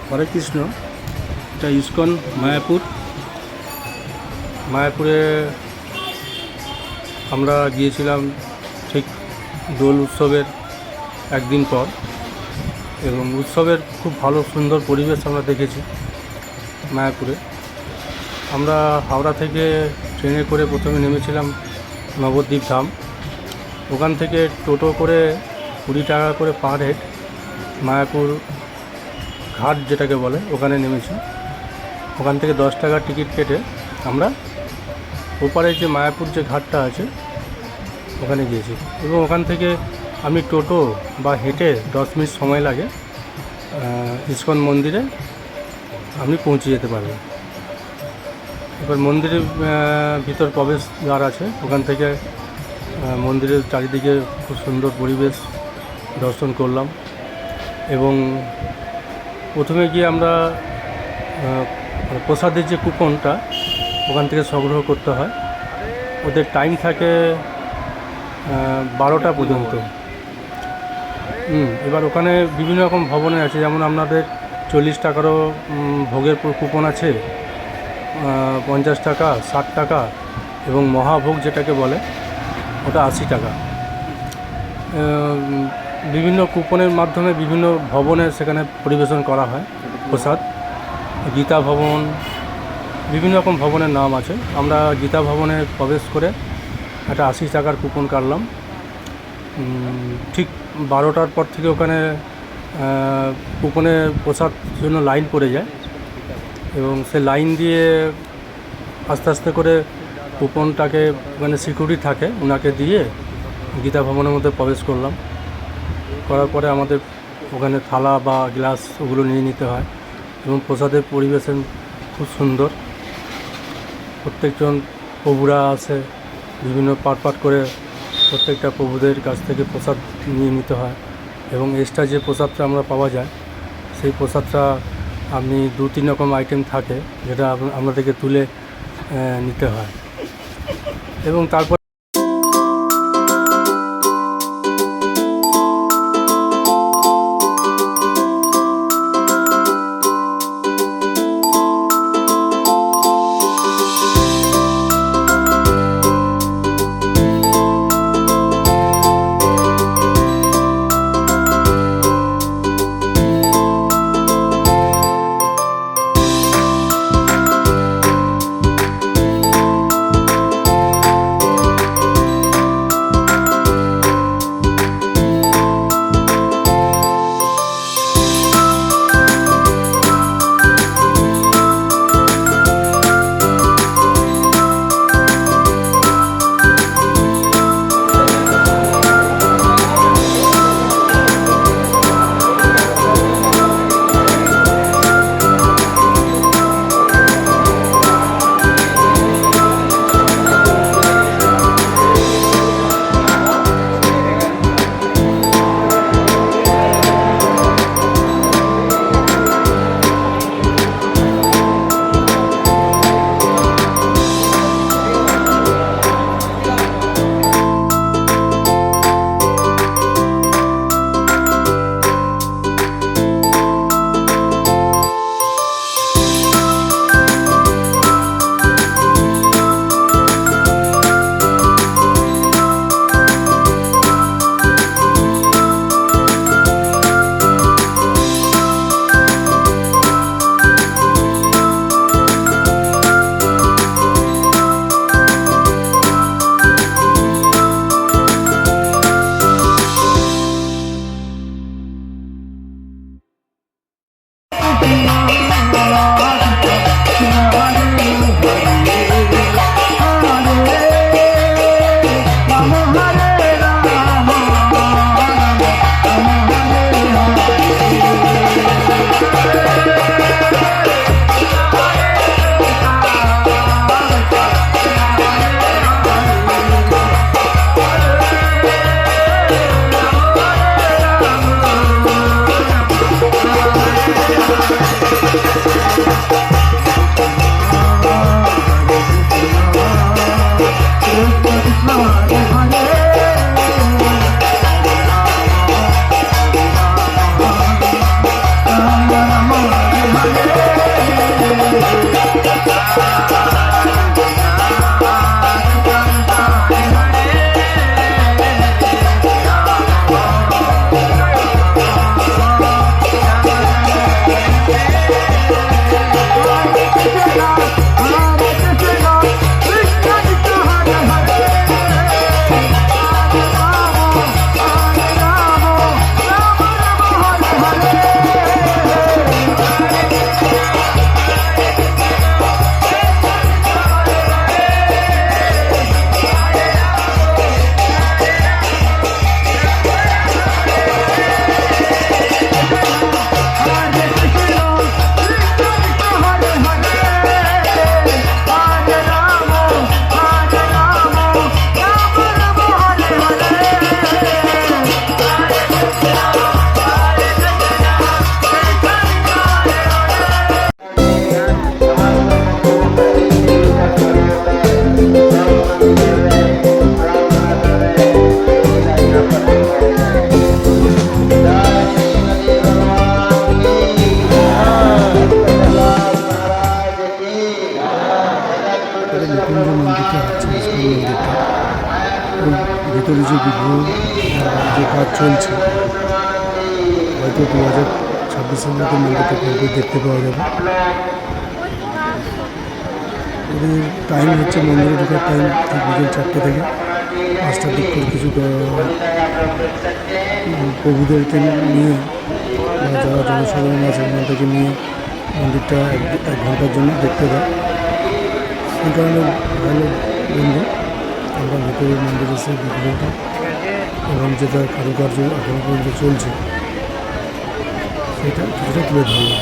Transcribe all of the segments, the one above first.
হরে কৃষ্ণ। এটা ইস্কন মায়াপুরে আমরা গিয়েছিলাম ঠিক দোল উৎসবের একদিন পর, এবং উৎসবের খুব ভালো সুন্দর পরিবেশ আমরা দেখেছি মায়াপুরে। আমরা হাওড়া থেকে ট্রেনে করে প্রথমে নেমেছিলাম নবদ্বীপ ধাম। ওখান থেকে টোটো করে 20 টাকা করে পার হেড মায়াপুর ঘাট যেটাকে বলে ওখানে নেমেছি। ওখান থেকে 10 টাকা টিকিট কেটে আমরা ওপারে যে মায়াপুর যে ঘাটটা আছে ওখানে গিয়েছি, এবং ওখান থেকে আমি টোটো বা হেঁটে 10 মিনিট সময় লাগে ইস্কন মন্দিরে আপনি পৌঁছে যেতে পারবেন। এবার মন্দিরের ভিতর প্রবেশ দ্বার আছে, ওখান থেকে মন্দিরের চারিদিকে খুব সুন্দর পরিবেশ দর্শন করলাম। এবং প্রথমে গিয়ে আমরা প্রসাদের যে কুপনটা ওখান থেকে সংগ্রহ করতে হয়। ওদের টাইম থাকে 12টা পর্যন্ত। এবার ওখানে বিভিন্ন রকম ভবনে আছে, যেমন আপনাদের 40 টাকারও ভোগের কুপন আছে, 50 টাকা, 60 টাকা, এবং মহাভোগ যেটাকে বলে ওটা 80 টাকা। বিভিন্ন কুপনের মাধ্যমে বিভিন্ন ভবনে সেখানে পরিবেশন করা হয় প্রসাদ। গীতা ভবন, বিভিন্ন রকম ভবনের নাম আছে। আমরা গীতা ভবনে প্রবেশ করে একটা 80 টাকার কুপন কাটলাম। ঠিক 12টার পর থেকে ওখানে কুপনে প্রসাদ জন্য লাইন পড়ে যায়, এবং সে লাইন দিয়ে আস্তে আস্তে করে কুপনটাকে মানে সিকিউরিটি থাকে ওনাকে দিয়ে গীতা ভবনের মধ্যে প্রবেশ করলাম। করার পরে আমাদের ওখানে থালা বা গ্লাস ওগুলো নিয়ে নিতে হয়, এবং প্রসাদের পরিবেশন খুব সুন্দর। প্রত্যেকজন প্রভুরা আছে, বিভিন্ন পাট করে প্রত্যেকটা প্রভুদের কাছ থেকে প্রসাদ নিয়ে নিতে হয়, এবং এক্সট্রা যে প্রসাদটা আমরা পাওয়া যায় সেই প্রসাদটা আপনি 2-3 রকম আইটেম থাকে যেটা আপনাদেরকে তুলে নিতে হয়। এবং তারপর ভিতরে যে বিগ্রহ যে কাজ চলছে, হয়তো 2026-এর মধ্যে মন্দিরটা কমপ্লিট দেখতে পাওয়া যাবে। এদের টাইম হচ্ছে মন্দিরে ঢোকার টাইম ঠিক বিকেল 4টে থেকে 5টার দিক করে কিছু প্রভুদেরকে নিয়ে বা যারা জনসাধারণ আছে ওনাদেরকে নিয়ে মন্দিরটা 1 ঘন্টার জন্য দেখতে দেয়। এই কারণে ভালো বন্ধু আমরা ভিতরে মন্দির এসে বিগ্রহটা এবং যেটা কারুকার্য এখনো পর্যন্ত চলছে সেটা কিছুটা তুলে ধরলাম।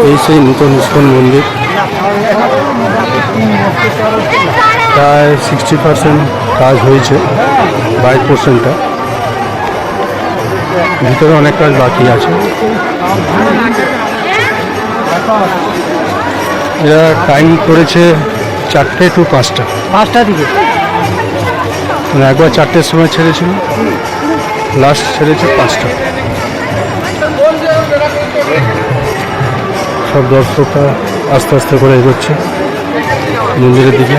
এই সেই নূতন ইস্কন মন্দির, প্রায় 60% কাজ হয়েছে, বাইক পোর্শনটা, ভিতরে অনেক কাজ বাকি আছে। এরা টাইম করেছে 4টে টু 5টা দিকে, মানে একবার 4টের সময় ছেড়েছিল, লাস্ট ছেড়েছে 5টা। সব দর্শকরা আস্তে আস্তে করে এগোচ্ছে মন্দিরের দিকে।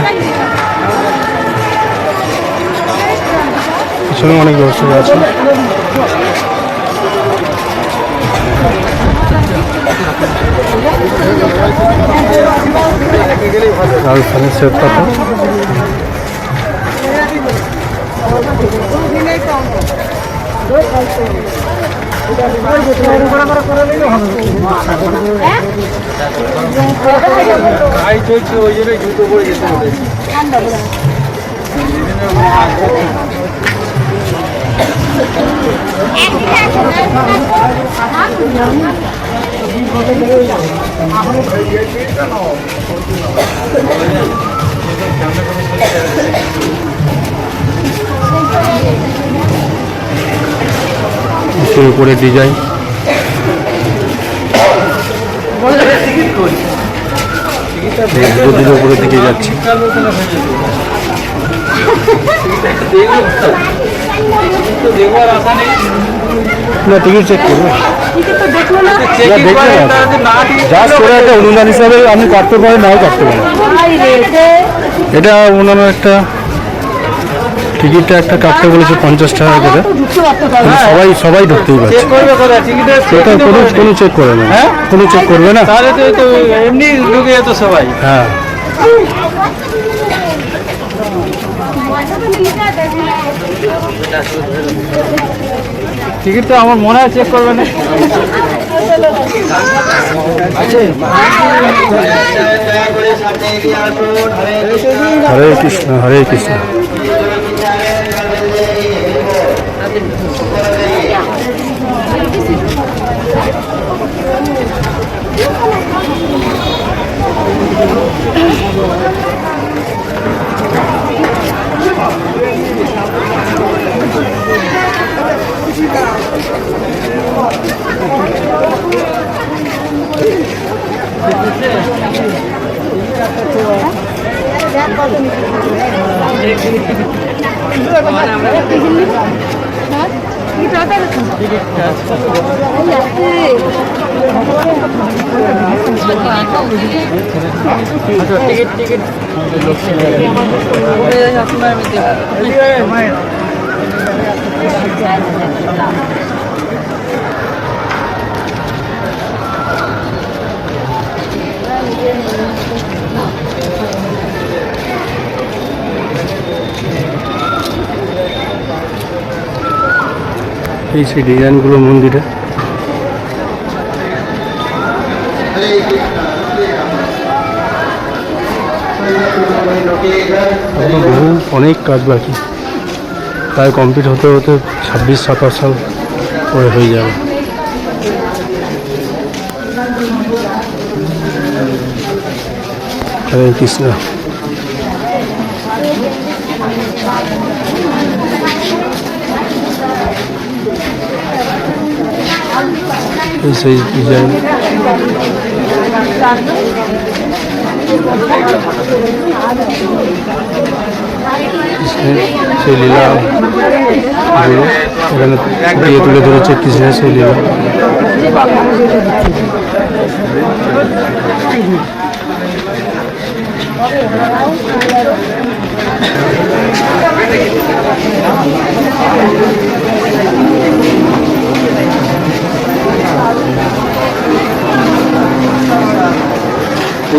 পেছনে অনেক দর্শক আছে। রাজস্থানের শ্বেত পাথর। ওই জন্য জুতো পরে যেতে হবে। উপরে ডিজাইন নদীর উপরের দিকে যাচ্ছে। না টিকিট চেক করবো, জাস্ট করে একটা অনুদান হিসাবে আপনি কাটতে পারেন, নাও কাটতে পারেন। এটা ওনারা একটা টিকিটটা একটা কাটতে বলেছে 50 টাকা করে। সবাই সবাই ঢুকতেই পারছে। এটা কোনো চেক করে না, কোনো চেক করবে না, তাহলে তো এমনি ঢুকে যেত সবাই। হ্যাঁ টিকিট তো আমার মনে হয় চেক করবে না। হরে কৃষ্ণ হরে কৃষ্ণ। এই সেই ডিজাইনগুলো মন্দিরে। বহু অনেক কাজ বাকি, প্রায় কমপ্লিট হতে হতে 26-27 সাল পরে হয়ে যাবে। হরে কৃষ্ণ। এই সেই ডিজাইন সেই লীলা এখানে দিয়ে তুলে ধরেছে কৃষ্ণের সেই লীলা।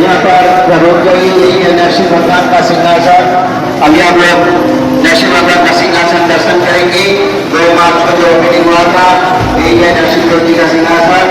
यहाँ पर प्रभु के नरसिंह भगवान का सिंहासन, अभी हम लोग नरसिंह भगवान का सिंहासन दर्शन करेंगे। 2 मार्च को जो ओपनिंग हुआ था, यही है नरसिंह जी का सिंहासन।